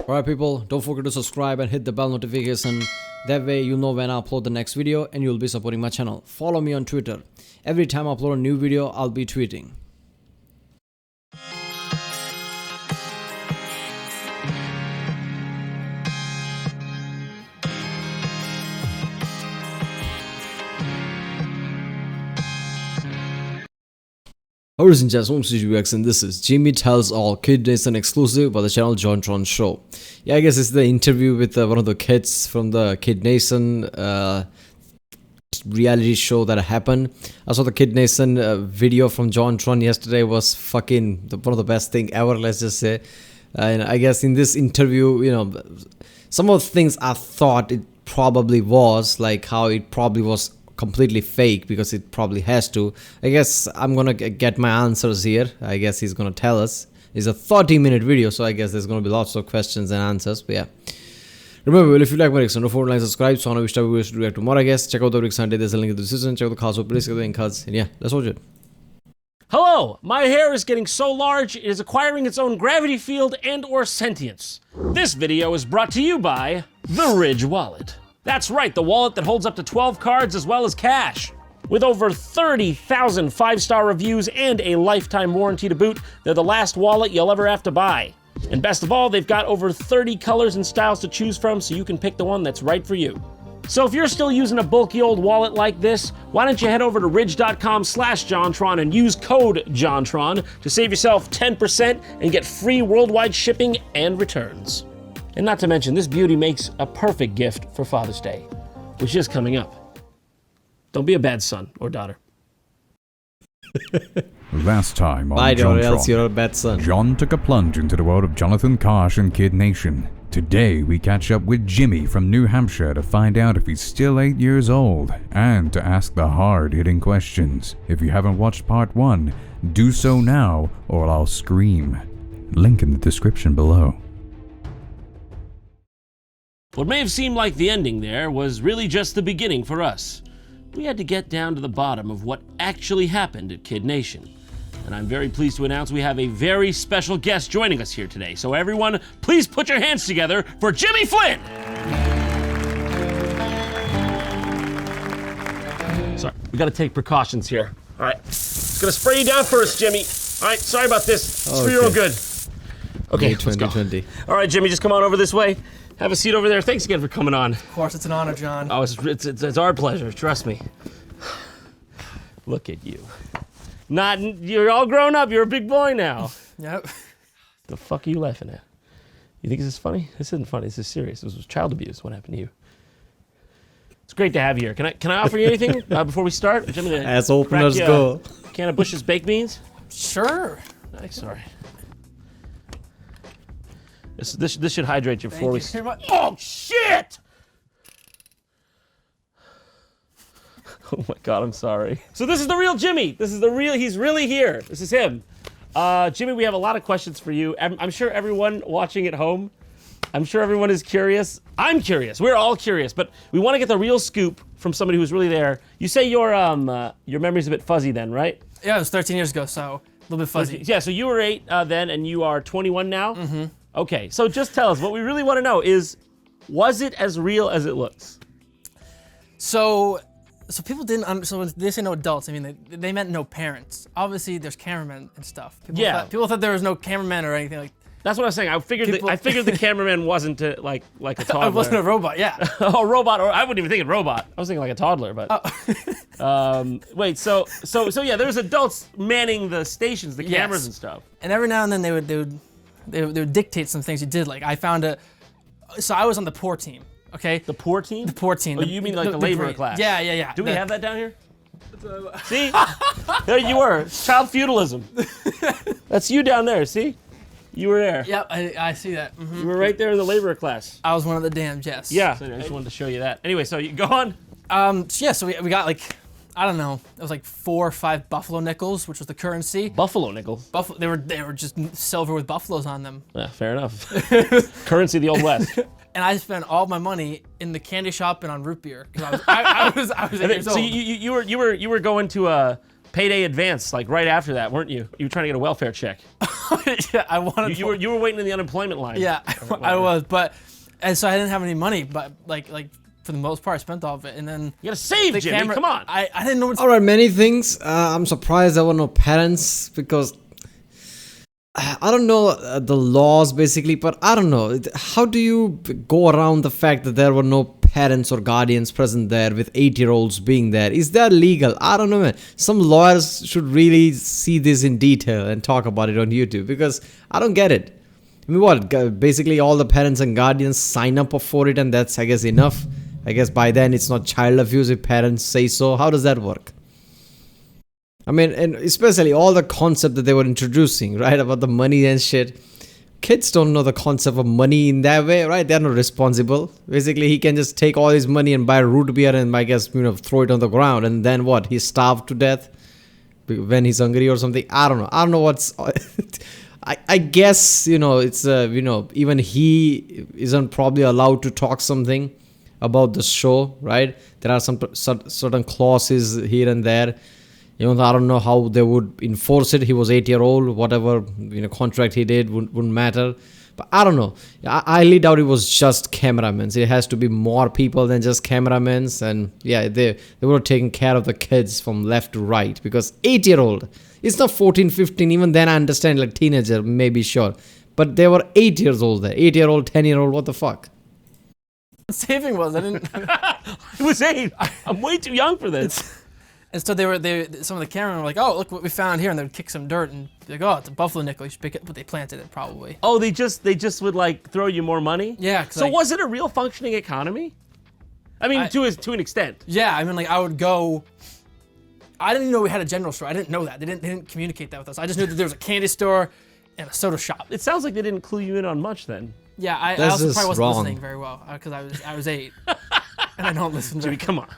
Alright people, don't forget to subscribe and hit the bell notification. That way you'll know when I upload the next video and you'll be supporting my channel. Follow me on Twitter. Every time I upload a new video, I'll be tweeting. Ladies and gents, welcome to UX, and this is Jimmy Tells All, Kid Nation exclusive by the channel JonTron Show. Yeah, I guess it's the interview with one of the kids from the Kid Nation reality show that happened. I saw the Kid Nation video from JonTron yesterday. Was fucking one of the best thing ever, let's just say. And I guess in this interview, you know, some of the things I thought it probably was, like how it probably was completely fake, because it probably has to. I guess I'm gonna get my answers here. I guess he's gonna tell us. It's a 30-minute video, so I guess there's gonna be lots of questions and answers. But yeah, remember, if you like my reaction, don't forget to like, subscribe, so I know which type of videos to react to more. I guess check out the Rick Sunday. There's a link in the description. Check out the cards, please get the ink cards, and yeah, let's watch it. Hello, my hair is getting so large it is acquiring its own gravity field and or sentience. This video is brought to you by the Ridge Wallet. That's right, the wallet that holds up to 12 cards as well as cash. With over 30,000 5-star reviews and a lifetime warranty to boot, they're the last wallet you'll ever have to buy. And best of all, they've got over 30 colors and styles to choose from, so you can pick the one that's right for you. So if you're still using a bulky old wallet like this, why don't you head over to ridge.com/JonTron and use code JonTron to save yourself 10% and get free worldwide shipping and returns. And not to mention, this beauty makes a perfect gift for Father's Day, which is coming up. Don't be a bad son or daughter. Last time on Bye, or else JonTron, you're a bad son. John took a plunge into the world of Jonathan Kosh and Kid Nation. Today we catch up with Jimmy from New Hampshire to find out if he's still 8 years old and to ask the hard-hitting questions. If you haven't watched part 1, do so now or I'll scream. Link in the description below. What may have seemed like the ending there was really just the beginning for us. We had to get down to the bottom of what actually happened at Kid Nation. And I'm very pleased to announce we have a very special guest joining us here today. So everyone, please put your hands together for Jimmy Flynn! Sorry, we gotta take precautions here. All right, just gonna spray you down first, Jimmy. All right, sorry about this. It's for your own good. Okay, let's go. 2020. All right, Jimmy, just come on over this way. Have a seat over there. Thanks again for coming on. Of course, it's an honor, John. Oh, it's our pleasure. Trust me. Look at you. You're all grown up. You're a big boy now. Yep. The fuck are you laughing at? You think this is funny? This isn't funny. This is serious. This was child abuse. What happened to you? It's great to have you here. Can I offer you anything before we start? Jimmy, As openers go. Can of Bush's baked beans? Sure. Nice. Sorry. This should hydrate you before we. Oh shit! Oh my God, I'm sorry. So this is the real Jimmy. This is the real. He's really here. This is him. Jimmy, we have a lot of questions for you. I'm sure everyone watching at home, I'm sure everyone is curious. I'm curious. We're all curious, but we want to get the real scoop from somebody who's really there. You say your memory's a bit fuzzy then, right? Yeah, it was 13 years ago, so a little bit fuzzy. Yeah, so you were 8 then, and you are 21 now? Mm-hmm. Okay, so just tell us, what we really want to know is, was it as real as it looks? So people didn't, so when they say no adults, I mean, they meant no parents. Obviously, there's cameramen and stuff. People thought there was no cameraman or anything like. That's what I was saying. I figured the cameraman wasn't like a toddler. I wasn't a robot, yeah. A robot, or I wouldn't even think of robot. I was thinking like a toddler, but. Oh. Wait, so yeah, there's adults manning the stations, the cameras and stuff. And every now and then they would dictate some things you did. Like I found so I was on the poor team. Okay. The poor team? The poor team. Oh, you mean like the laborer class? Yeah. Do we have that down here? See? There you were. Child feudalism. That's you down there, see? You were there. Yep, I see that. Mm-hmm. You were right there in the laborer class. I was one of the damned, yes. Yeah, so I just wanted to show you that. Anyway, so you go on. So we got like, I don't know, it was like 4 or 5 buffalo nickels, which was the currency. Buffalo nickels? They were just silver with buffaloes on them. Yeah, fair enough. Currency of the Old West. And I spent all my money in the candy shop and on root beer because I was 8 years old. So you were going to payday advance, like right after that, weren't you? You were trying to get a welfare check. Yeah, I wanted. You were waiting in the unemployment line. Yeah, I was, and so I didn't have any money, but like for the most part, I spent all of it, and then you gotta save, Jimmy. camera, Come on. I didn't know. All right, many things. I'm surprised there were no parents because I don't know the laws basically, but I don't know. How do you go around the fact that there were no parents or guardians present there with 8-year-olds being there? Is that legal? I don't know, man. Some lawyers should really see this in detail and talk about it on YouTube because I don't get it. I mean, what? Basically, all the parents and guardians sign up for it, and that's, I guess, enough. I guess by then it's not child abuse if parents say so. How does that work? I mean, and especially all the concept that they were introducing, right, about the money and shit. Kids don't know the concept of money in that way, right? They're not responsible. Basically, he can just take all his money and buy root beer and, I guess, throw it on the ground. And then what? He's starved to death when he's hungry or something. I don't know. I don't know what's... I guess, it's, even he isn't probably allowed to talk something about the show, right? There are some certain clauses here and there. I don't know how they would enforce it. He was 8-year-old. Whatever contract he did wouldn't matter. But I don't know. I highly doubt it was just cameramen. It has to be more people than just cameramen. And yeah, they were taking care of the kids from left to right because 8-year-old. It's not 14, 15. Even then I understand, like teenager, maybe sure. But they were 8 years old there. 8-year-old, 10-year-old. What the fuck? Saving was I didn't. I was 8. I'm way too young for this. And so some of the cameramen were like, "Oh, look what we found here," and they would kick some dirt and be like, "Oh, it's a buffalo nickel. You should pick it." But they planted it probably. Oh, they just would like throw you more money. Yeah. So was it a real functioning economy? I mean, to an extent. Yeah, I mean, like I would go. I didn't even know we had a general store. I didn't know that. They didn't communicate that with us. I just knew that there was a candy store and a soda shop. It sounds like they didn't clue you in on much then. Yeah, I also probably wasn't listening very well because I was 8 and I don't listen. Jimmy, come on.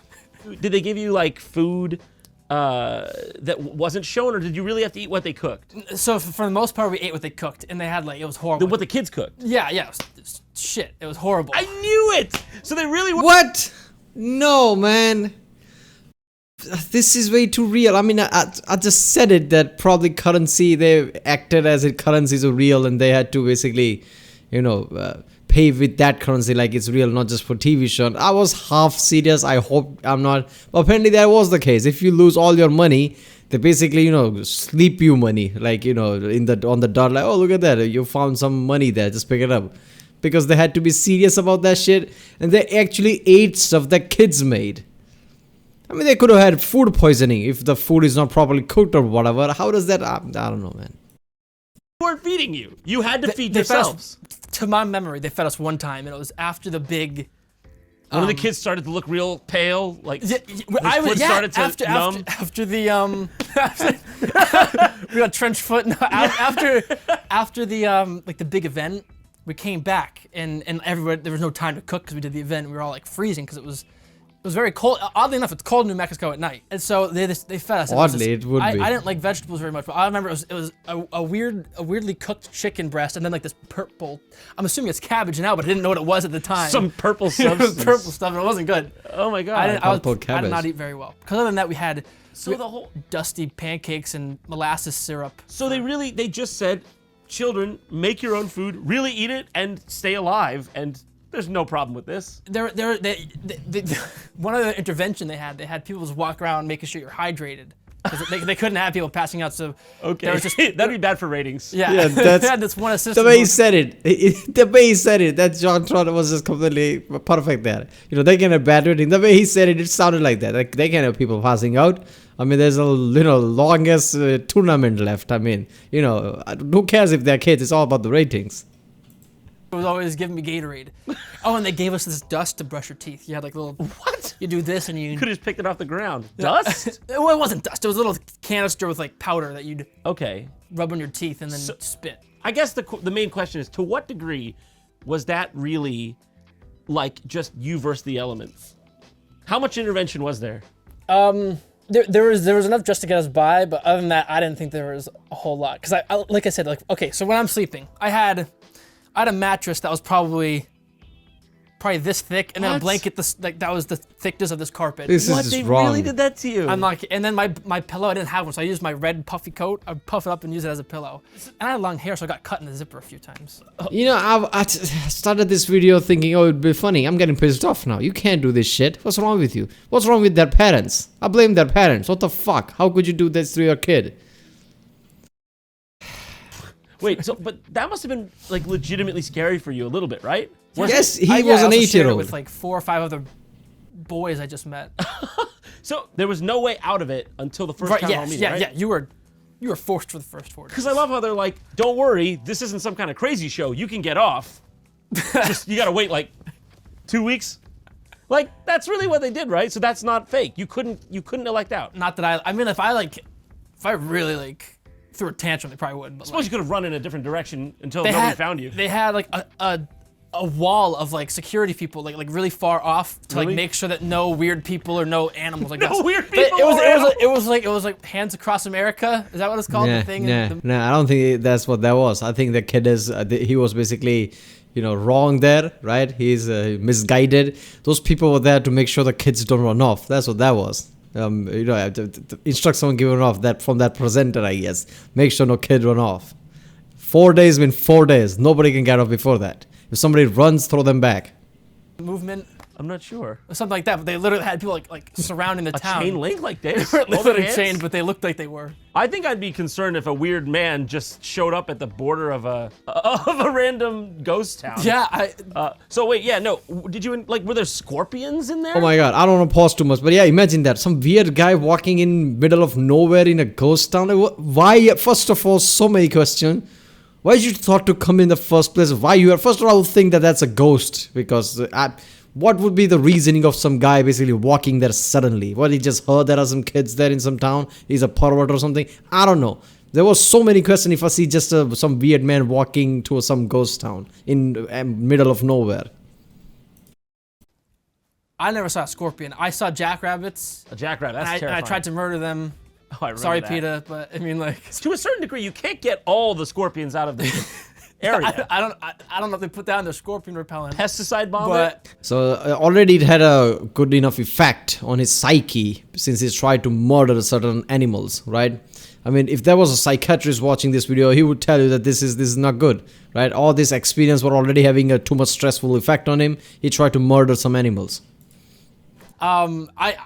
Did they give you like food that wasn't shown, or did you really have to eat what they cooked? So for the most part, we ate what they cooked, and they had like it was horrible. What the kids cooked? Yeah, it was shit. It was horrible. I knew it. So they really were. What? No, man. This is way too real. I mean, I just said it that probably currency, they acted as if currencies are real and they had to basically, pay with that currency like it's real, not just for TV show. I was half serious. I hope I'm not. But apparently that was the case. If you lose all your money, they basically, sleep you money. Like, on the dot, like, oh, look at that. You found some money there. Just pick it up. Because they had to be serious about that shit. And they actually ate stuff that kids made. I mean, they could have had food poisoning if the food is not properly cooked or whatever. How does that... I don't know, man. They weren't feeding you. You had to feed yourselves. To my memory, they fed us one time, and it was after the big... One of the kids started to look real pale, like I was started to numb. After the we got trench foot. No, after the like the big event, we came back and everywhere there was no time to cook because we did the event. We were all like freezing because it was very cold. Oddly enough, it's cold in New Mexico at night, and so they fed us. Oddly, it would be. I didn't like vegetables very much, but I remember it was a weirdly cooked chicken breast, and then like this purple. I'm assuming it's cabbage now, but I didn't know what it was at the time. Some purple substance. It was purple stuff, and it wasn't good. Oh my god! I did not eat very well. Because other than that, we had the whole dusty pancakes and molasses syrup. So they just said, children, make your own food, really eat it, and stay alive, and there's no problem with this. One of the intervention they had people just walk around making sure you're hydrated. Because they couldn't have people passing out, so okay, that'd be bad for ratings. Yeah, that's they had this one assistant. The way he said it, that JonTron was just completely perfect there. They can have bad rating. The way he said it, it sounded like that. Like they can have people passing out. I mean, there's a longest tournament left. I mean, who cares if they're kids? It's all about the ratings. It was always giving me Gatorade. Oh, and they gave us this dust to brush your teeth. You had like little... What? You do this and you... could have just picked it off the ground. Dust? Well, it wasn't dust. It was a little canister with like powder that you'd rub on your teeth and then spit. I guess the main question is, to what degree was that really like just you versus the elements? How much intervention was there? There was enough just to get us by, but other than that, I didn't think there was a whole lot. Because like I said, okay, so when I'm sleeping, I had a mattress that was probably probably this thick, and then a What? blanket that was the thickness of this carpet. This What, is they just wrong. really did that to you? I'm like, and then my pillow, I didn't have one, so I used my red puffy coat. I would puff it up and use it as a pillow. And I had long hair, so I got cut in the zipper a few times. You know, I started this video thinking, oh, it'd be funny. I'm getting pissed off now. You can't do this shit. What's wrong with you? What's wrong with their parents? I blame their parents. What the fuck? How could you do this to your kid? Wait, so but that must have been like legitimately scary for you a little bit, right? Yes, he Yeah, was I an also shared it 8-year-old. with like 4 or 5 other boys I just met. So there was no way out of it until the first Right, town hall yes, meeting, yeah, right? yeah. You were forced for the first 4 days. Because I love how they're like, don't worry, this isn't some kind of crazy show. You can get off. Just you gotta wait like 2 weeks. Like that's really what they did, right? So that's not fake. You couldn't elect out. Not that I mean, if I really like threw a tantrum, they probably would. But Suppose you could have run in a different direction until they nobody had, found you. They had like a wall of like security people like really far off to Really? like make sure that no weird people or no animals like No us. weird But people It was or it was like Hands Across America. Is that what it's called? Nah, The thing. nah, I don't think that's what that was. I think the kid is, he was basically, wrong there, right? He's misguided. Those people were there to make sure the kids don't run off. That's what that was. To instruct someone giving off that from that presenter, I guess. Make sure no kid run off. 4 days mean 4 days. Nobody can get off before that. If somebody runs, throw them back. Movement I'm not sure. or something like that. But they literally had people like surrounding the A town. chain link like They this? weren't Holding literally hands? chained, but they looked like they were. I think I'd be concerned if a weird man just showed up at the border of a random ghost town. Yeah, So wait, yeah, no. Did you were there scorpions in there? Oh my god, I don't want to pause too much, but yeah, imagine that. Some weird guy walking in middle of nowhere in a ghost town. Like, why? First of all, so many questions. Why did you thought to come in the first place? Why you are? First of all, I would think that that's a ghost because what would be the reasoning of some guy basically walking there suddenly? What, he just heard there are some kids there in some town? He's a pervert or something? I don't know. There was so many questions if I see just some weird man walking to some ghost town in middle of nowhere. I never saw a scorpion. I saw jackrabbits. A jackrabbit. That's And I terrifying. tried to murder them. Oh, I remember Sorry, that. PETA, but I mean, like, To a certain degree, you can't get all the scorpions out of the area. I don't know if they put down their scorpion repellent, Pesticide bomb. but So already it had a good enough effect on his psyche since he's tried to murder certain animals, right? I mean, if there was a psychiatrist watching this video, he would tell you that this is not good, right? All this experience were already having a too much stressful effect on him. He tried to murder some animals. I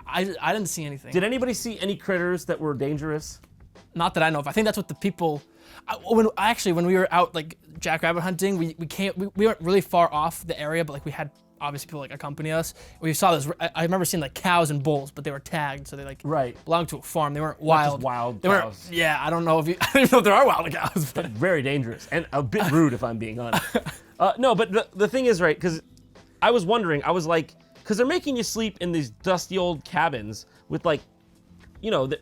didn't see anything. Did anybody see any critters that were dangerous? Not that I know of. I think that's what the people. When we were out like jackrabbit hunting, we weren't really far off the area, but like we had obviously people like accompany us. We saw this. I remember seeing like cows and bulls, but they were tagged, so they like Right. belonged to a farm. They weren't wild. just wild They weren't. cows. Yeah, I don't know if I don't even know if there are wild cows. But Very dangerous and a bit rude, if I'm being honest. No, but the thing is, right? Because I was wondering. I was like, because they're making you sleep in these dusty old cabins with like,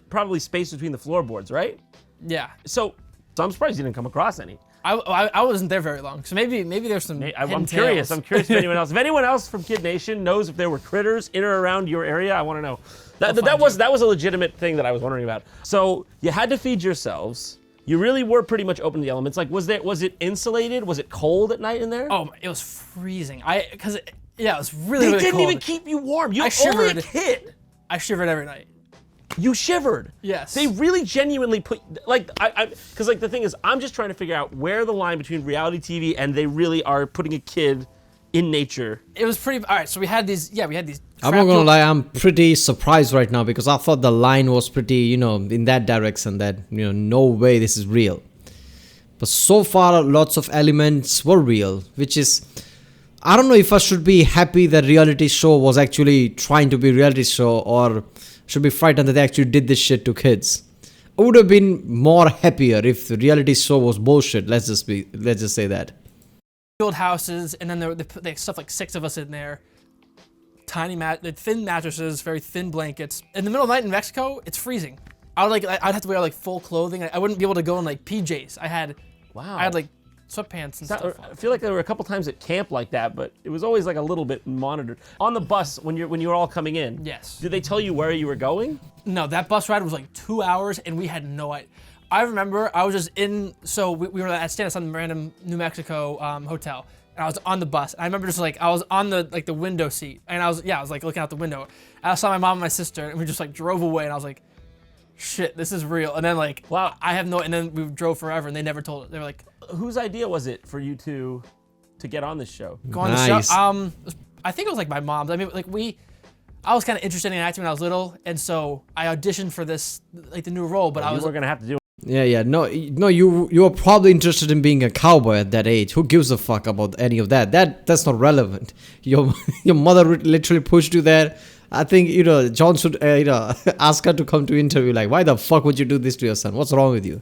probably space between the floorboards, right? yeah, So I'm surprised you didn't come across any. I wasn't there very long, so maybe there's some. I'm hidden curious. tales. I'm curious if anyone else. If anyone else from Kid Nation knows if there were critters in or around your area, I want to know. That was a legitimate thing that I was wondering about. So you had to feed yourselves. You really were pretty much open to the elements. Like, was it insulated? Was it cold at night in there? Oh, it was freezing. It was really they really didn't cold. even keep you warm. You I only a shivered. kid. I shivered every night. You shivered. Yes. They really genuinely put because the thing is, I'm just trying to figure out where the line between reality TV and they really are putting a kid in nature. It was pretty. All right, so we had these. Yeah, we had these. I'm not gonna lie, I'm pretty surprised right now because I thought the line was pretty, in that direction that, no way this is real. But so far, lots of elements were real, which is, I don't know if I should be happy that reality show was actually trying to be reality show or should be frightened that they actually did this shit to kids. I would have been more happier if the reality show was bullshit. Let's just say that. Old houses, and then they stuffed like 6 of us in there. Tiny thin mattresses, very thin blankets. In the middle of the night in Mexico, it's freezing. I'd have to wear like full clothing. I wouldn't be able to go in like PJs. I had like sweatpants and stuff. I feel like there were a couple times at camp like that, but it was always like a little bit monitored. On the bus, when you were all coming in, Yes. did they tell you where you were going? No, that bus ride was like 2 hours, and we had no idea. I remember I was just in, so we were staying at some random New Mexico hotel, and I was on the bus. I remember just like, I was on the window seat, and I was like looking out the window. And I saw my mom and my sister, and we just like drove away, and I was like, shit, this is real. And then like, Wow. and then we drove forever, and they never told it. They were like, Whose idea was it for you to get on this show? go on the Nice. show. I think it was like my mom's. I mean, like I was kind of interested in acting when I was little, and so I auditioned for this, like the new role, but I You was were gonna have to do it. Yeah. No. You were probably interested in being a cowboy at that age. Who gives a fuck about any of that? That's not relevant. Your mother literally pushed you there. I think John should ask her to come to interview. Like, why the fuck would you do this to your son? What's wrong with you?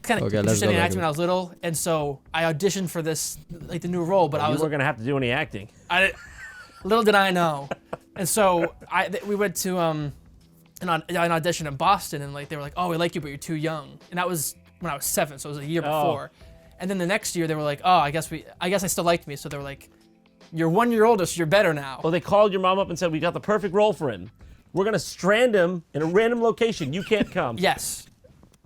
kind of Okay, let's interested go in back acting to when I was little, and so I auditioned for this, like the new role, but I You was were gonna have to do any acting. little did I know. And so we went to an audition in Boston, and like they were like, "Oh, we like you, but you're too young." And that was when I was 7, so it was a year before. And then the next year they were like, "Oh, I guess I still liked me." So they were like, "You're 1 year older, so you're better now." Well, they called your mom up and said, "We got the perfect role for him. We're gonna strand him in a random location. You can't come." Yes.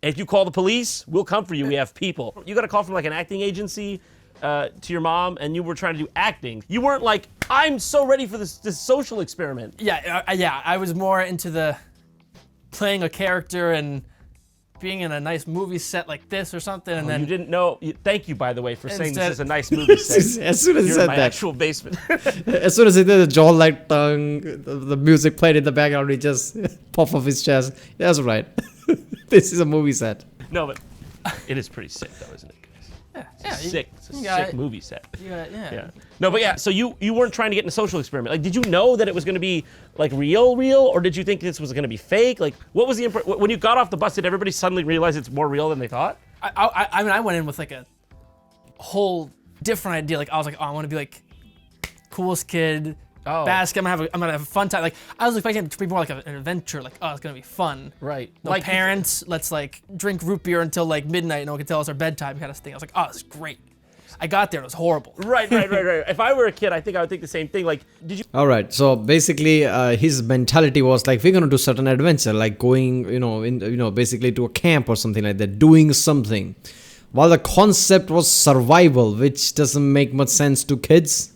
If you call the police, we'll come for you. We have people. You got a call from like an acting agency to your mom, and you were trying to do acting. You weren't like, "I'm so ready for this social experiment." Yeah, I was more into the playing a character and being in a nice movie set like this or something, and then You didn't know. Thank you, by the way, for saying Instead- this is a nice movie set. As soon as he You're said in my that, actual basement. as soon as he did the jaw like tongue, the music played in the background, he just puffed off his chest. That's right. This is a movie set. No, but it is pretty sick, though, isn't it, guys? yeah, Sick. It's a you got sick it. movie set. yeah. Yeah. No, but yeah. So you weren't trying to get in a social experiment. Like, did you know that it was going to be like real, or did you think this was going to be fake? Like, what was the when you got off the bus? Did everybody suddenly realize it's more real than they thought? I mean, I went in with like a whole different idea. Like I was like, oh, I want to be like coolest kid. Oh. Basket. I'm gonna have a fun time. Like I was expecting it to be more like an adventure. Like, oh, it's gonna be fun. Right. No parents. Let's like drink root beer until like midnight. No one can tell us our bedtime kind of thing. I was like, oh, this is great. I got there. It was horrible. Right. If I were a kid, I think I would think the same thing. Like, did you? All right. So basically, his mentality was like, we're gonna do certain adventure, like going, basically to a camp or something like that, doing something. While the concept was survival, which doesn't make much sense to kids.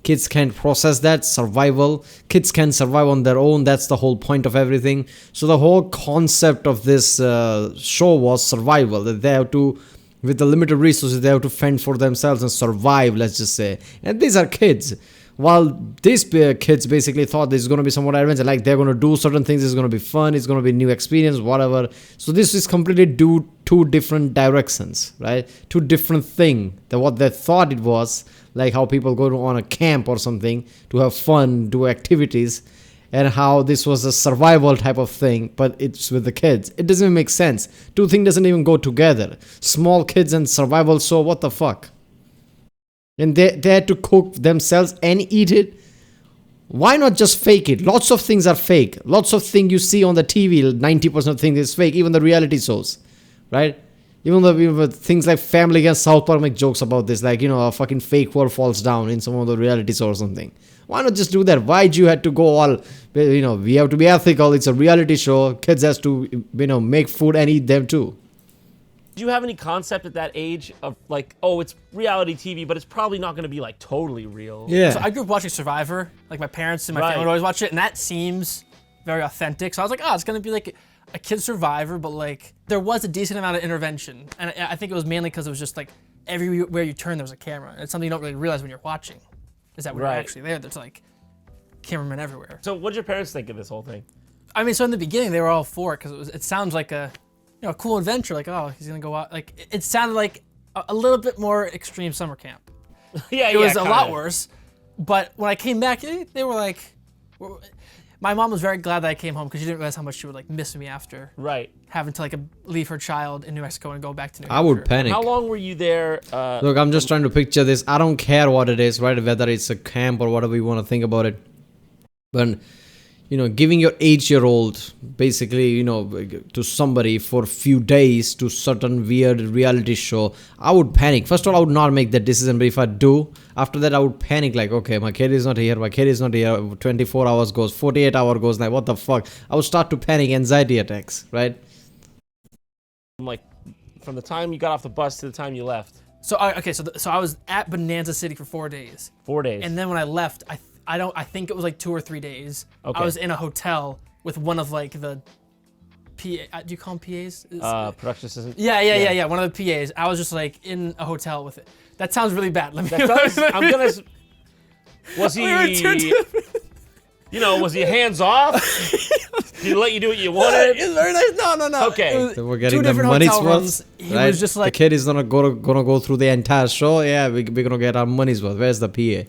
Kids can't process that. Survival. Kids can survive on their own. That's the whole point of everything. So the whole concept of this show was survival. That they have to, with the limited resources, they have to fend for themselves and survive, let's just say. And these are kids. While these kids basically thought this is going to be somewhat adventure, like they're going to do certain things, it's going to be fun, it's going to be new experience, whatever. So this is completely two different directions, right? Two different things than what they thought it was, like how people go on a camp or something to have fun, do activities, and how this was a survival type of thing, but it's with the kids. It doesn't even make sense. Two things doesn't even go together. Small kids and survival, so what the fuck? And they had to cook themselves and eat it. Why not just fake it? Lots of things are fake. Lots of things you see on the TV, 90% of things is fake, even the reality shows, right? Even the things like Family Guy and South Park make jokes about this, like, a fucking fake wall falls down in some of the reality shows or something. Why not just do that? Why'd you have to go all, we have to be ethical, it's a reality show, kids has to, make food and eat them too. Do you have any concept at that age of like, oh, it's reality TV, but it's probably not going to be like totally real? Yeah. So I grew up watching Survivor. Like my parents and my family would always watch it, and that seems very authentic. So I was like, oh, it's gonna be like a kid Survivor, but like there was a decent amount of intervention, and I think it was mainly because it was just like everywhere you turn there was a camera, and it's something you don't really realize when you're watching, is that we're actually there. There's like cameramen everywhere. So what did your parents think of this whole thing? I mean, so in the beginning they were all for it because it sounds like a cool adventure. Like, oh, he's gonna go out. Like it sounded like a little bit more extreme summer camp. It was a lot worse. But when I came back, they were like, my mom was very glad that I came home because she didn't realize how much she would like miss me after having to like leave her child in New Mexico and go back to New Hampshire. I would panic. How long were you there? Look, I'm just trying to picture this. I don't care what it is, right? Whether it's a camp or whatever you want to think about it. But, giving your 8-year-old basically, to somebody for a few days to certain weird reality show, I would panic. First of all, I would not make that decision. But if I do, after that, I would panic like, okay, my kid is not here. 24 hours goes, 48 hours goes. Like, what the fuck? I would start to panic, anxiety attacks, right? like from the time you got off the bus to the time you left? So so I was at Bonanza City for 4 days. 4 days. And then when I left, I think it was like 2 or 3 days. Okay. I was in a hotel with one of like the PA. Do you call them PAs? Production assistant. Yeah. One of the PAs. I was just like in a hotel with it. That sounds really bad. Let me. That does. I'm gonna. Was he? We were too different. You know, was he hands off? Did he let you do what you wanted? It's very nice. No. Okay. So we're getting Two the different money's hotel worth. rooms. He Right? was just like, the kid is gonna go through the entire show. Yeah, we're gonna get our money's worth. Where's the PA?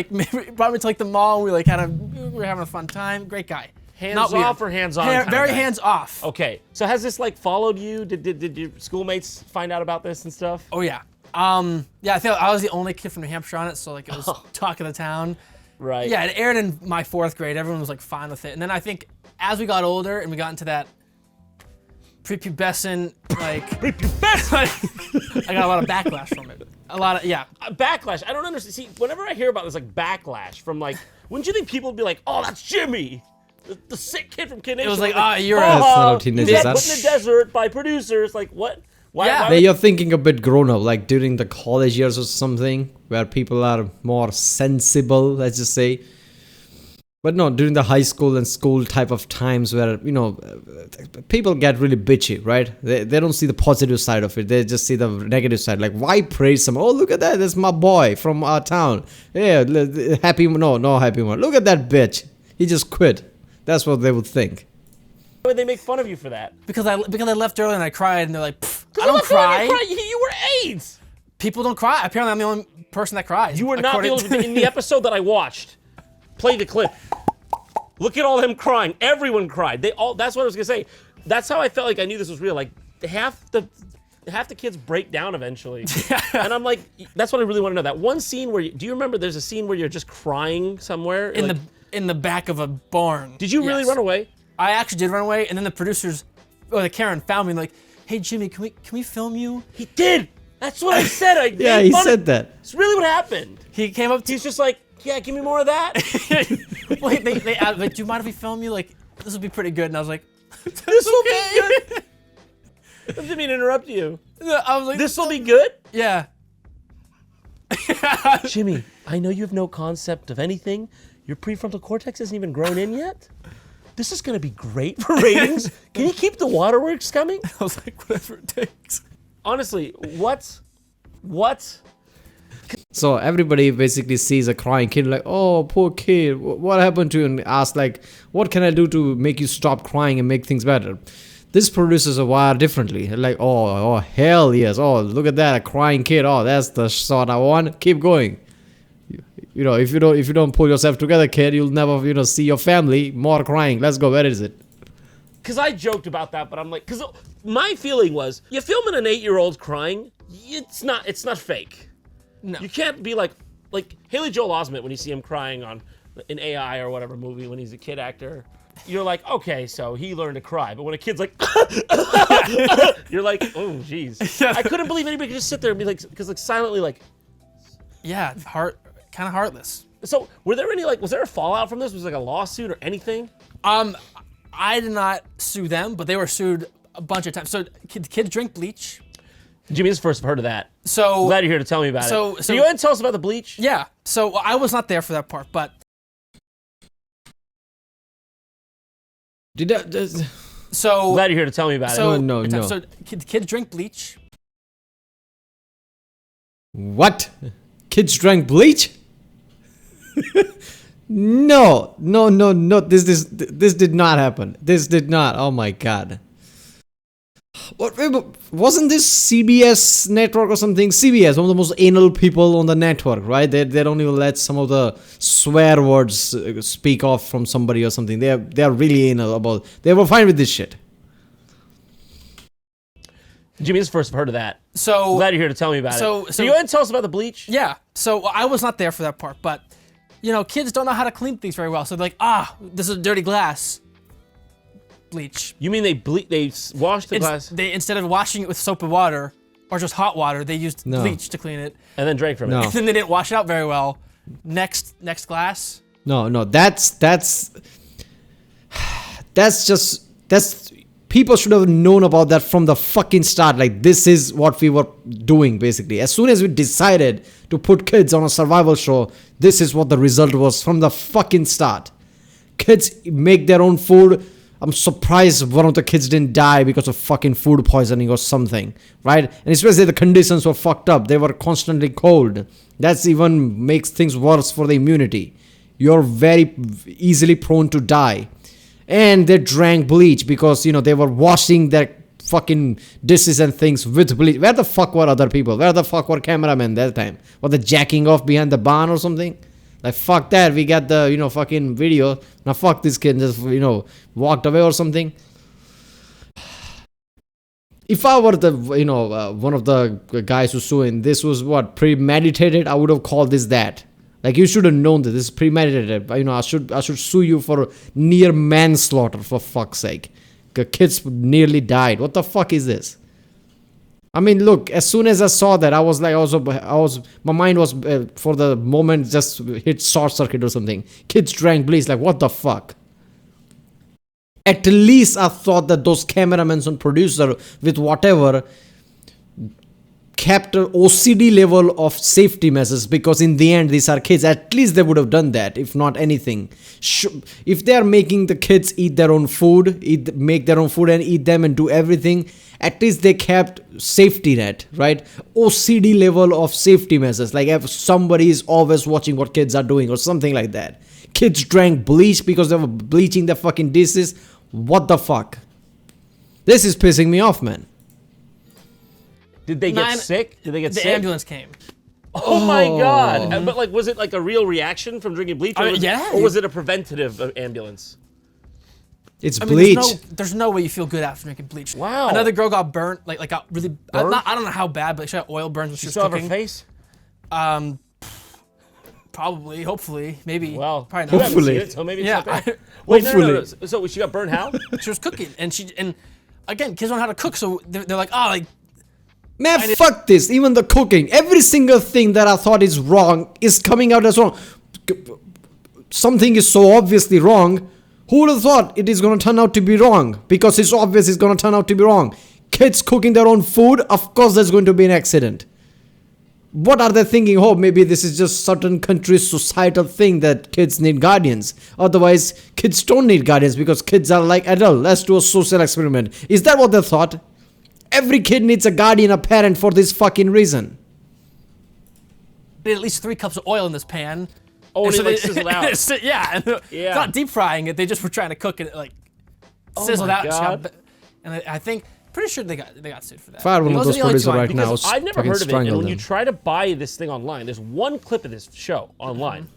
maybe brought me to like the mall. And we were having a fun time. Great guy. Hands Not off weird. or hands on? Very hands off. Okay. So has this like followed you? Did your schoolmates find out about this and stuff? Oh yeah. Yeah. I think I was the only kid from New Hampshire on it, so like it was talk of the town. Right. Yeah, it aired in my 4th grade. Everyone was like fine with it. And then I think as we got older and we got into that prepubescent, like, I got a lot of backlash from it. Backlash. I don't understand. See, whenever I hear about this, like backlash from like, wouldn't you think people would be like, "Oh, that's Jimmy, the sick kid from Kid Nation"? It was like, "Ah, you're That's not how teenagers he's are." put in the desert by producers." Like, what? Why? Yeah. why You're thinking a bit grown up, like during the college years or something, where people are more sensible, let's just say. But no, during the high school and school type of times where, people get really bitchy, right? They don't see the positive side of it. They just see the negative side. Like, why praise someone? Oh, look at that. That's my boy from our town. Yeah, no happy one. Look at that bitch. He just quit. That's what they would think. would they make fun of you for that? Because I left early and I cried, and they're like, I don't cry. You were 8. People don't cry. Apparently, I'm the only person that cries. You were not the only. In the episode that I watched, play the clip. Look at all them crying. Everyone cried. They all. That's what I was gonna say. That's how I felt like I knew this was real. Like half the kids break down eventually, and I'm like, that's what I really want to know. That one scene where do you remember? There's a scene where you're just crying somewhere in the back of a barn. Did you really run away? I actually did run away, and then the producers, or the Karen, found me and like, hey Jimmy, can we film you? He did. That's what I said. Yeah, he said that. It's really what happened. He came up to He's just like, yeah, give me more of that. Wait, they asked, like, do you mind if we film you? Like, this will be pretty good. And I was like, This will be good. I didn't mean to interrupt you. I was like, This will be good? yeah. Jimmy, I know you have no concept of anything. Your prefrontal cortex isn't even grown in yet. This is going to be great for ratings. Can you keep the waterworks coming? I was like, whatever it takes. Honestly, what? So everybody basically sees a crying kid like, oh, poor kid, what happened to you? And ask like, what can I do to make you stop crying and make things better? This producers are wired differently. Like, oh, hell yes. Oh, look at that, a crying kid. Oh, that's the shot I want. Keep going. You know, if you don't pull yourself together, kid, you'll never, see your family. More crying. Let's go. Where is it? Because I joked about that, but I'm like, because my feeling was, you're filming an 8-year-old crying, it's not fake. No. You can't be like Haley Joel Osment when you see him crying in AI or whatever movie when he's a kid actor. You're like, okay, so he learned to cry. But when a kid's like, you're like, oh, jeez. I couldn't believe anybody could just sit there and be like, because like silently like. Yeah, kind of heartless. So were there any was there a fallout from this? Was there like a lawsuit or anything? I did not sue them, but they were sued a bunch of times. So kids drink bleach. Jimmy's first heard of that. So Glad you're here to tell me about it. So you go ahead and tell us about the bleach. Yeah. So I was not there for that part, but so Glad you're here to tell me about so, it. No. So kids drink bleach. What? Kids drank bleach? No. This did not happen. This did not. Oh my god. What? Wasn't this CBS network or something? CBS, one of the most anal people on the network, right? They don't even let some of the swear words speak off from somebody or something. They are really anal about. They were fine with this shit. Jimmy's first heard of that. So Glad you're here to tell me about it. So you go ahead and tell us about the bleach. Yeah. So I was not there for that part, but kids don't know how to clean things very well. So they're like, this is dirty glass. Bleach. You mean they washed the glass They instead of washing it with soap and water or just hot water, they used bleach to clean it. and then drank from No. it? And then they didn't wash it out very well. Next glass. No, that's People should have known about that from the fucking start. Like, this is what we were doing, basically. As soon as we decided to put kids on a survival show, this is what the result was from the fucking start. Kids make their own food. I'm surprised one of the kids didn't die because of fucking food poisoning or something, right? And especially the conditions were fucked up. They were constantly cold. That's even makes things worse for the immunity. You're very easily prone to die. And they drank bleach because, they were washing their fucking dishes and things with bleach. Where the fuck were other people? Where the fuck were cameramen that time? Were they jacking off behind the barn or something? Like, fuck that. We got the, fucking video. Now, fuck this kid. Just, walked away or something. If I were the, one of the guys who's suing, this was what? Premeditated? I would have called this that. Like, you should have known that this is premeditated. I should sue you for near manslaughter, for fuck's sake. Kids nearly died. What the fuck is this? I mean, look, as soon as I saw that, I was like, my mind was, for the moment, just hit short circuit or something. Kids drank bleach, like, what the fuck? At least I thought that those cameramen and producer, with whatever, kept an OCD level of safety measures, because in the end, these are kids. At least they would have done that, if not anything. If they are making the kids eat their own food, make their own food and eat them and do everything, at least they kept safety net, right? OCD level of safety measures, like if somebody is always watching what kids are doing or something like that. Kids drank bleach because they were bleaching their fucking dishes. What the fuck? This is pissing me off, man. Did they get sick? Did they get sick? The ambulance came. Oh my god! But like, was it like a real reaction from drinking bleach? Or yeah. Or was it a preventative ambulance? It's bleach. There's no way you feel good after drinking bleach. Wow. Another girl got burnt, like got really. I don't know how bad, but she had oil burns when she was still cooking. Have her face? Probably, hopefully, maybe. Well, probably not. Hopefully. It, so maybe it's Yeah. okay. Wait, Hopefully. no. So she got burned how? She was cooking, and again, kids don't know how to cook, so they're like, oh, like. Man, fuck this. Even the cooking. Every single thing that I thought is wrong is coming out as wrong. Something is so obviously wrong. Who would have thought it is going to turn out to be wrong? Because it's obvious it's going to turn out to be wrong. Kids cooking their own food, of course there's going to be an accident. What are they thinking? Oh, maybe this is just certain countries' societal thing that kids need guardians. Otherwise, kids don't need guardians because kids are like adults. Let's do a social experiment. Is that what they thought? Every kid needs a guardian, a parent for this fucking reason. They had at least 3 cups of oil in this pan. Oh, and it sizzled out. Yeah. It's not deep frying it. They just were trying to cook it, like, sizzled out. God. And I think, pretty sure they got sued for that. If I had one of those producers right now, Because I've never heard of it, and when them. you try to buy this thing online, there's one clip of this show online.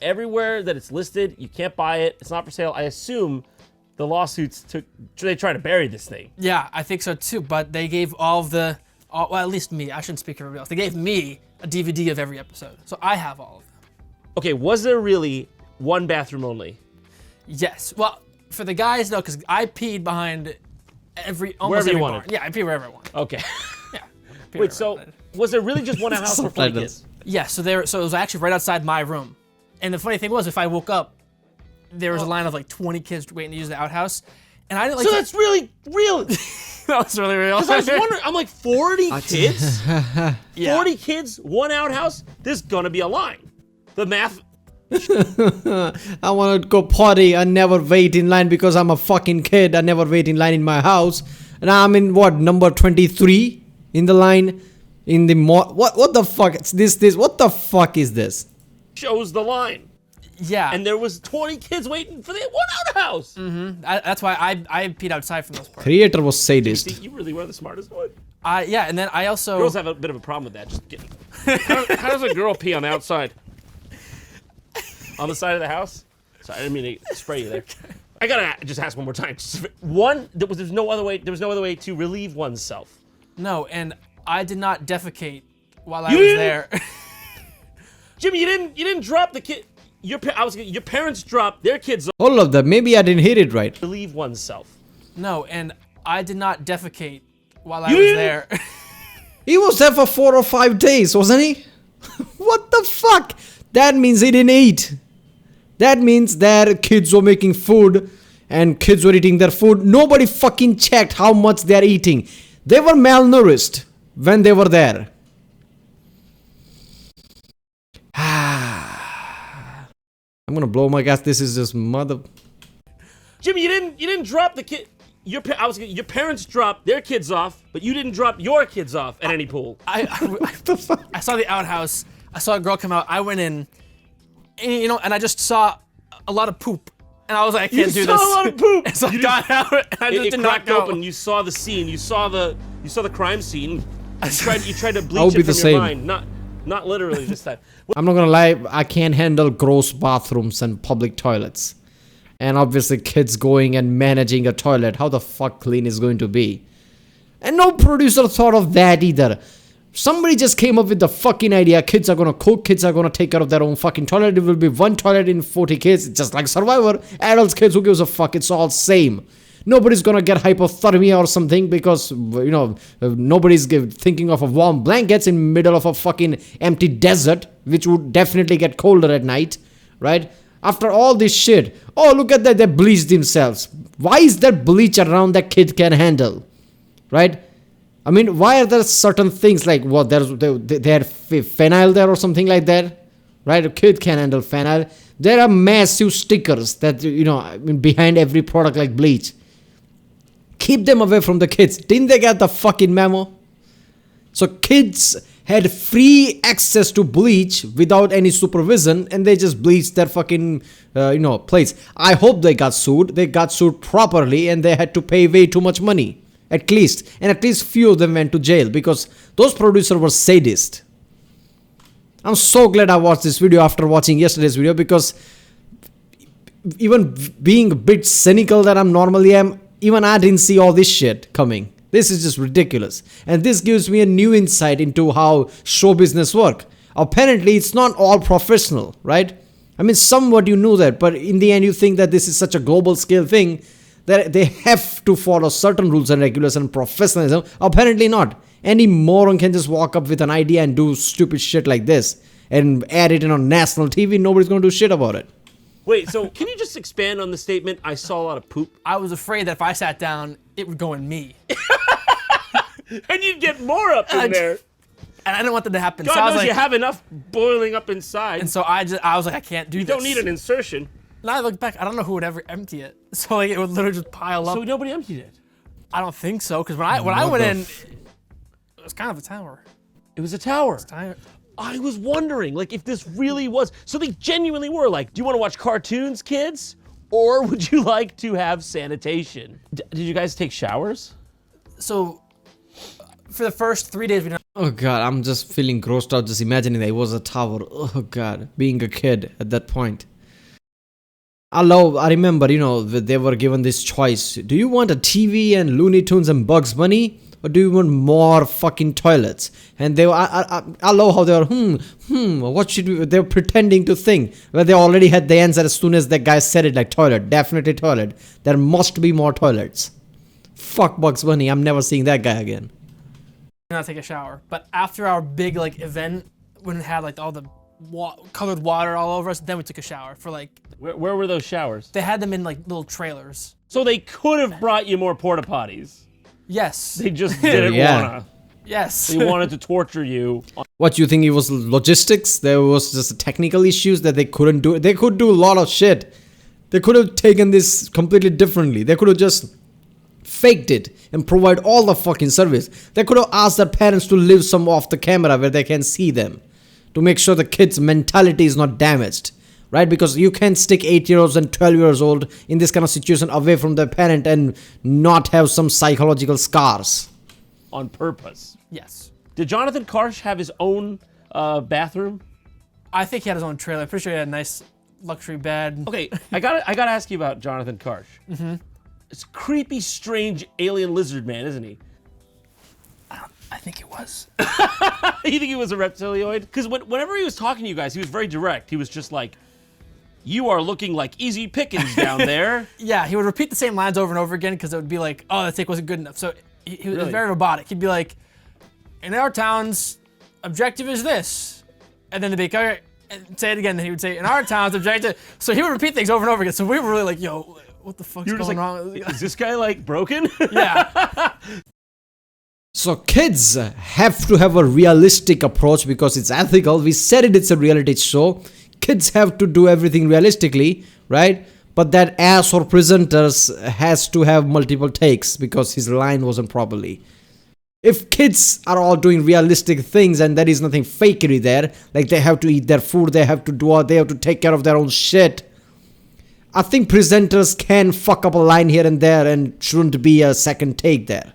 Everywhere that it's listed, you can't buy it. It's not for sale. I assume the lawsuits they try to bury this thing. Yeah, I think so too. But they gave well, at least me. I shouldn't speak for everybody else. They gave me a DVD of every episode, so I have all of them. Okay, was there really one bathroom only? Yes. Well, for the guys, no, because I peed behind almost every barn. Yeah, I peed wherever I wanted. Okay. Yeah. Wait, so was there really just one house for 40 kids? Yeah, so it was actually right outside my room. And the funny thing was, if I woke up, there was a line of like 20 kids waiting to use the outhouse. And I didn't like. So that's really real. That was really real. Because I was wondering, I'm like, 40 kids? Yeah. 40 kids, one outhouse? There's gonna be a line. The math. I want to go potty. I never wait in line because I'm a fucking kid. I never wait in line in my house. And I'm in number 23 in the line in the what the fuck? It's this what the fuck is this? Shows the line. Yeah. And there was 20 kids waiting for the one outhouse. Mm-hmm. That's why I peed outside from those parts. Creator was sadist. See, you really were the smartest one. Yeah, and then I also. Girls have a bit of a problem with that. Just kidding. How does a girl pee on the outside? On the side of the house? Sorry, I didn't mean to spray you there. I gotta just ask one more time. There's no other way. There was no other way to relieve oneself. No, and I did not defecate while I was there. Jimmy, you didn't drop the kid. Your parents dropped their kids. All of that. Maybe I didn't hear it right. Relieve oneself. No, and I did not defecate while I was there. He was there for 4 or 5 days, wasn't he? What the fuck? That means he didn't eat. That means their kids were making food and kids were eating their food. Nobody fucking checked how much they're eating. They were malnourished when they were there. I'm gonna blow my gas. This is just mother. Jimmy, you didn't drop the kid. Your parents dropped their kids off, but you didn't drop your kids off at any pool. I saw the outhouse. I saw a girl come out. I went in, and, and I just saw a lot of poop. And I was like, I can't do this. You saw a lot of poop. And so I got out, and I just did not go. Open. You saw the scene. You saw the crime scene. You tried to bleach I'll be it the from your same. mind. Not literally this time. I'm not gonna lie, I can't handle gross bathrooms and public toilets. And obviously kids going and managing a toilet, how the fuck clean is going to be? And no producer thought of that either. Somebody just came up with the fucking idea, kids are gonna cook, kids are gonna take care of their own fucking toilet, it will be one toilet in 40 kids, just like Survivor. Adults, kids, who gives a fuck, it's all same. Nobody's gonna get hypothermia or something because, nobody's thinking of a warm blankets in middle of a fucking empty desert, which would definitely get colder at night, right? After all this shit, oh, look at that, they bleached themselves. Why is there bleach around that kid can handle, right? I mean, why are there certain things like, what, they had phenyl there or something like that, right? A kid can handle phenyl. There are massive stickers that, behind every product like bleach. Keep them away from the kids. Didn't they get the fucking memo? So kids had free access to bleach without any supervision, and they just bleached their fucking, plates. I hope they got sued. They got sued properly, and they had to pay way too much money, at least. And at least few of them went to jail because those producers were sadists. I'm so glad I watched this video after watching yesterday's video, because even being a bit cynical that I normally am, even I didn't see all this shit coming. This is just ridiculous. And this gives me a new insight into how show business work. Apparently, it's not all professional, right? I mean, somewhat you know that, but in the end, you think that this is such a global scale thing that they have to follow certain rules and regulations and professionalism. Apparently not. Any moron can just walk up with an idea and do stupid shit like this and add it in on national TV. Nobody's going to do shit about it. Wait, so can you just expand on the statement, I saw a lot of poop? I was afraid that if I sat down, it would go in me. And you'd get more up in there. And I didn't want that to happen. God so I was knows like, you have enough boiling up inside. and so I was like, I can't do this. You don't need an insertion. And I look back, I don't know who would ever empty it. So like, it would literally just pile up. So nobody emptied it? I don't think so, because when I went in, it was kind of a tower. It was a tower. I- I was wondering, like, if this really was. So they genuinely were like, do you want to watch cartoons, kids? Or would you like to have sanitation? Did you guys take showers? So for the first 3 days, we didn't. Oh god, I'm just feeling grossed out just imagining that it was a tower. Oh god, being a kid at that point. I remember, they were given this choice. Do you want a TV and Looney Tunes and Bugs Bunny? Or do you want more fucking toilets? And I love how they were, what should we, they're pretending to think. Well, they already had the answer as soon as that guy said it, like toilet, definitely toilet. There must be more toilets. Fuck Bugs Bunny, I'm never seeing that guy again. Not take a shower, but after our big event, when it had all the colored water all over us, then we took a shower for Where were those showers? They had them in little trailers. So they could have brought you more porta potties. Yes. They just didn't wanna. Yes. They wanted to torture you. What, you think it was logistics? There was just technical issues that they couldn't do. They could do a lot of shit. They could have taken this completely differently. They could have just faked it and provide all the fucking service. They could have asked their parents to leave some off the camera where they can see them, to make sure the kid's mentality is not damaged, right? Because you can't stick 8-year-olds and 12-years-old in this kind of situation away from their parent and not have some psychological scars. On purpose. Yes. Did Jonathan Karsh have his own bathroom? I think he had his own trailer. I'm pretty sure he had a nice luxury bed. Okay, I gotta ask you about Jonathan Karsh. Mm-hmm. It's a creepy, strange alien lizard man, isn't he? I think he was. You think he was a reptilioid? Because whenever he was talking to you guys, he was very direct. He was just like, you are looking like easy pickings down there. Yeah, he would repeat the same lines over and over again because it would be like, oh, the take wasn't good enough. So he was Really? very robotic. He'd be like, in our town's objective is this. And then they'd be like, okay, and say it again. Then he would say, in our town's objective. So he would repeat things over and over again. So we were really like, yo, what the fuck's You were just going like, on? is this guy like broken? Yeah. So kids have to have a realistic approach because it's ethical. We said it's a reality show. Kids have to do everything realistically, right? But that ass or presenters has to have multiple takes because his line wasn't properly. If kids are all doing realistic things and there is nothing fakery there, like they have to eat their food, they have to take care of their own shit, I think presenters can fuck up a line here and there and shouldn't be a second take there.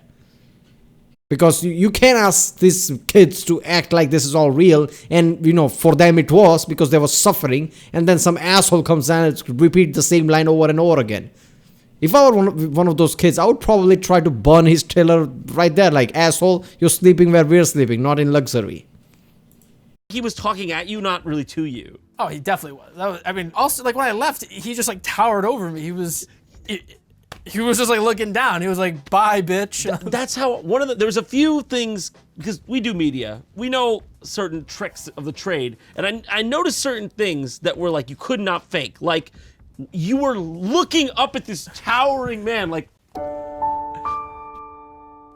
Because you can't ask these kids to act like this is all real, and for them it was because they were suffering, and then some asshole comes in and repeat the same line over and over again. If I were one of those kids, I would probably try to burn his trailer right there, like, asshole, you're sleeping where we're sleeping, not in luxury. He was talking at you, not really to you. Oh, he definitely was. I mean, also, like, when I left, he just, like, towered over me. He was just, like, looking down. He was like, bye, bitch. That's how there's a few things, because we do media. We know certain tricks of the trade. And I noticed certain things that were like, you could not fake. Like, you were looking up at this towering man, like,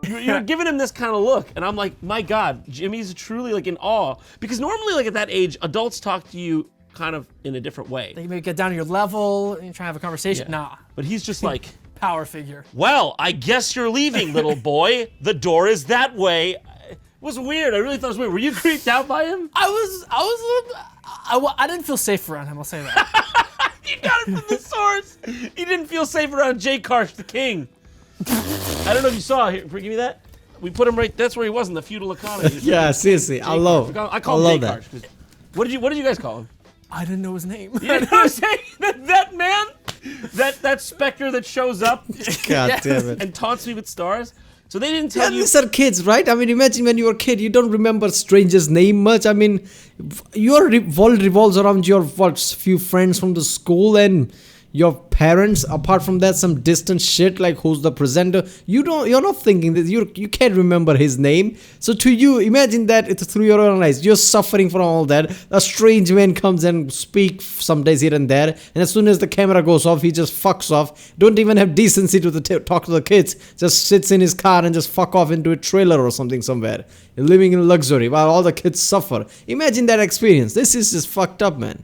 you're giving him this kind of look. And I'm like, my God, Jimmy's truly like in awe. Because normally, like at that age, adults talk to you kind of in a different way. They maybe get down to your level and try to have a conversation. Yeah. Nah. But he's just like, Power figure. well, I guess you're leaving, little boy. The door is that way. It was weird. I really thought it was weird. Were you creeped out by him? I didn't feel safe around him, I'll say that. You got it from the source. He didn't feel safe around Jay Karsh, the king. I don't know if you saw. Here, give me that. We put him right. That's where he was in the feudal economy. Yeah, seriously, I love call him Jay Karsh. What did you guys call him? I didn't know his name. You didn't know his name? That man? That specter that shows up God damn it. and taunts me with stars? So they didn't tell Yeah, you. these are kids, right? I mean, imagine when you were a kid, you don't remember strangers' name much. I mean, your world revolves around your few friends from the school and your parents. Apart from that, some distant shit like who's the presenter. You're not thinking that you can't remember his name. So to you, imagine that it's through your own eyes. You're suffering from all that. A strange man comes and speaks some days here and there, and as soon as the camera goes off, he just fucks off. Don't even have decency to talk to the kids. Just sits in his car and just fuck off into a trailer or something somewhere, living in luxury while all the kids suffer. Imagine that experience. This is just fucked up, man.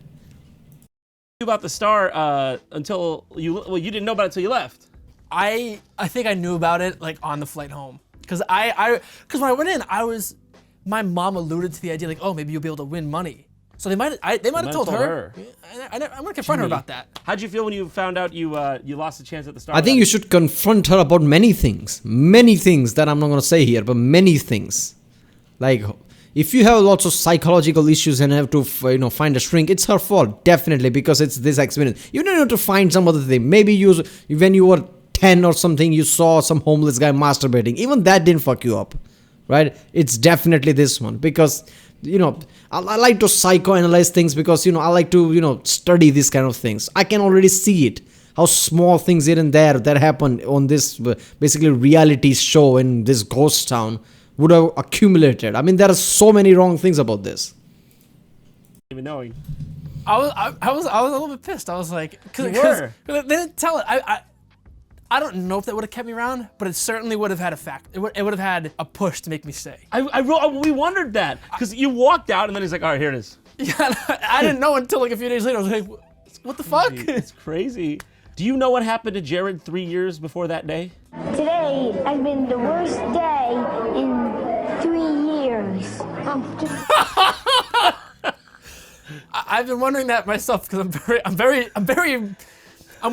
About the star until you didn't know about it until you left. I think I knew about it like on the flight home. Because when I went in, my mom alluded to the idea like, oh, maybe you'll be able to win money. So they might have told her. I'm gonna confront her about that. How'd you feel when you found out you lost a chance at the star? I think you should confront her about many things that I'm not gonna say here, but many things. Like, if you have lots of psychological issues and have to find a shrink, it's her fault, definitely, because it's this experience. You don't have to find some other thing. Maybe when you were 10 or something, you saw some homeless guy masturbating. Even that didn't fuck you up, right? It's definitely this one, because I like to psychoanalyze things, because I like to study these kind of things. I can already see it, how small things here and there that happen on this basically reality show in this ghost town would have accumulated. I mean, there are so many wrong things about this. Even knowing. I was a little bit pissed. I was like, You were. they didn't tell it. I don't know if that would have kept me around, but it certainly would have had a fact. It would have had a push to make me stay. We wondered that because you walked out and then he's like, all right, here it is. Yeah, I didn't know until like a few days later. I was like, what the fuck? It's crazy. Do you know what happened to Jared 3 years before that day? Today has been the worst day in 3 years. I've been wondering that myself because I'm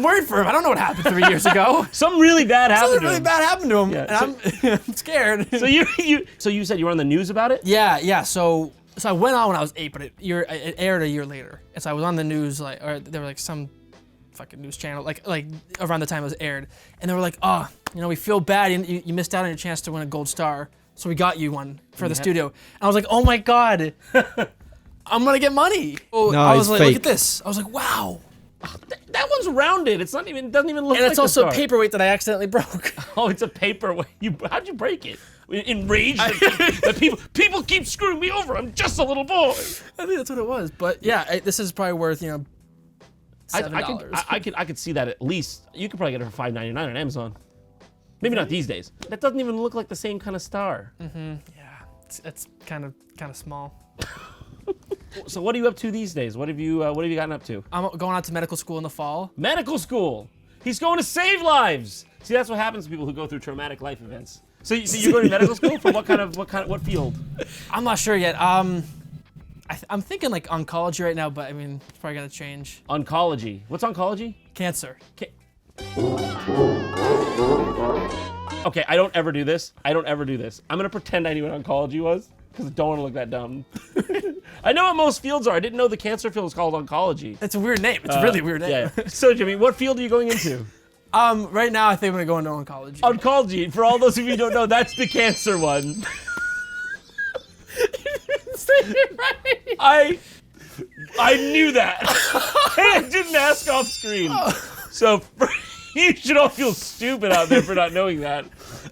worried for him. I don't know what happened 3 years ago. Something really bad happened Something to really him. bad happened to him, Yeah, and I'm scared. So you said you were on the news about it? Yeah. So I went on when I was 8, but it aired a year later. And so I was on the news, or there were like some fucking news channel, like around the time it was aired, and they were like, oh, we feel bad. You missed out on your chance to win a gold star, so we got you one for the studio. And I was like, oh my God, I'm gonna get money. No, I was it's like, fake. look at this. I was like, wow. That one's rounded. It doesn't even look And like it's also a a star. paperweight that I accidentally broke. Oh, it's a paperweight. How'd you break it? Enraged that people keep screwing me over. I'm just a little boy. I think that's what it was. But yeah, this is probably worth, $7. I could see that at least. You could probably get it for $5.99 on Amazon. Maybe not these days. That doesn't even look like the same kind of star. Yeah, it's kind of small. So what are you up to these days? What have you gotten up to? I'm going out to medical school in the fall. Medical school. He's going to save lives. See, that's what happens to people who go through traumatic life events. So you're going to medical school for what field? I'm not sure yet. I'm thinking like oncology right now, but I mean, it's probably gonna change. Oncology. What's oncology? Cancer. Okay, I don't ever do this. I'm gonna pretend I knew what oncology was, because I don't want to look that dumb. I know what most fields are. I didn't know the cancer field was called oncology. It's a weird name. It's a really weird name. Yeah. So Jimmy, what field are you going into? Right now I think I'm gonna go into oncology. Oncology. For all those of you who don't know, that's the cancer one. I knew that. I didn't ask off screen. So you should all feel stupid out there for not knowing that.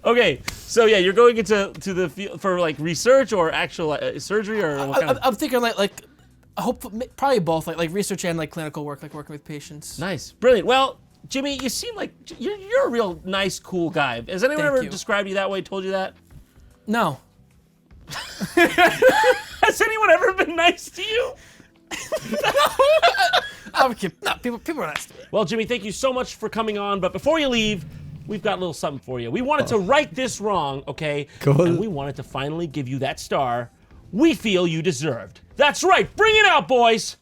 Okay, so yeah, you're going into the field for like research or actual surgery or what kind of? I'm thinking like I hope probably both, like research and like clinical work, like working with patients. Nice, brilliant. Well, Jimmy, you seem like you're a real nice, cool guy. Has anyone ever described you that way? Told you that? No. Has anyone ever been nice to you? No, people are nice to me. Well, Jimmy, thank you so much for coming on. But before you leave, we've got a little something for you. We wanted to right this wrong, okay? Cool. And we wanted to finally give you that star we feel you deserved. That's right. Bring it out, boys.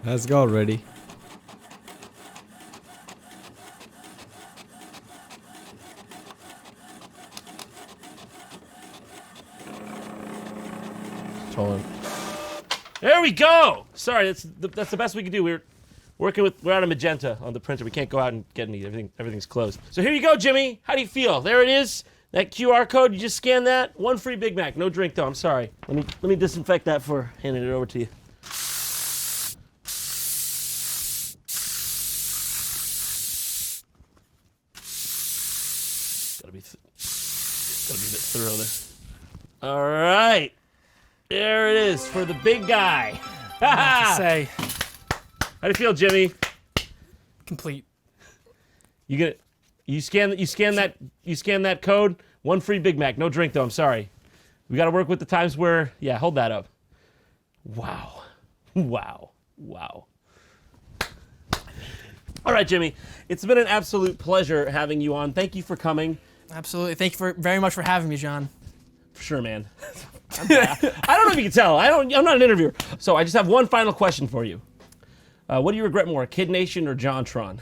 Let's go already. There we go. Sorry, that's the best we can do. We're out of magenta on the printer. We can't go out and get any. Everything's closed. So here you go, Jimmy. How do you feel? There it is. That QR code. You just scan that. One free Big Mac. No drink though. I'm sorry. Let me disinfect that for handing it over to you. Gotta be a bit thorough there. All right. There it is for the big guy. To say How do you feel, Jimmy? complete. You scan that code. One free Big Mac. No drink though. I'm sorry. We got to work with the times where. Yeah, hold that up. Wow. All right, Jimmy. It's been an absolute pleasure having you on. Thank you for coming. Absolutely. Thank you very much for having me, John. For sure, man. I don't know if you can tell. I'm not an interviewer. So I just have one final question for you. What do you regret more, Kid Nation or JonTron?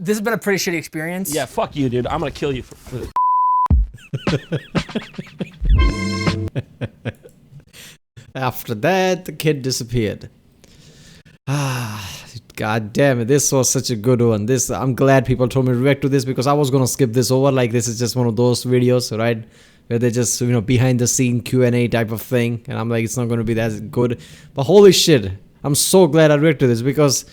This has been a pretty shitty experience. Yeah, fuck you, dude. I'm gonna kill you for this. After that, the kid disappeared. God damn it, this was such a good one. I'm glad people told me to react to this because I was gonna skip this over. Like, this is just one of those videos, right? Where they just, behind the scene Q&A type of thing. And I'm like, it's not gonna be that good. But holy shit, I'm so glad I reacted to this because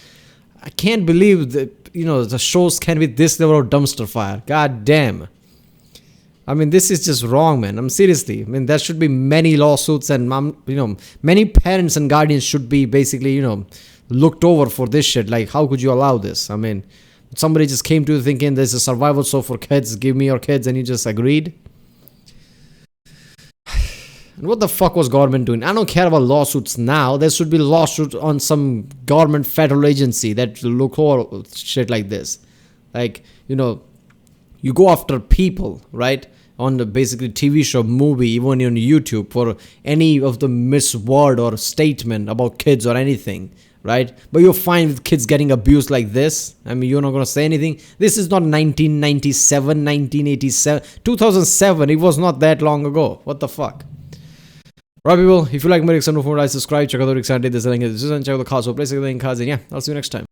I can't believe that, the shows can be this level of dumpster fire. God damn. I mean, this is just wrong, man. Seriously. There should be many lawsuits and, many parents and guardians should be basically, looked over for this shit. Like, how could you allow this? Somebody just came to you thinking there's a survival show for kids, give me your kids, and you just agreed? And what the fuck was government doing? I don't care about lawsuits now. There should be lawsuits on some government federal agency that look over shit like this. Like, you go after people, right? On the basically TV show, movie, even on YouTube for any of the misword or statement about kids or anything, right? But you're fine with kids getting abused like this. You're not going to say anything. This is not 1997, 1987, 2007. It was not that long ago. What the fuck? Right, people, if you like my Rick, subscribe, check out the Rick, there's a link in the description, check out the cards, so place the link cards, and yeah, I'll see you next time.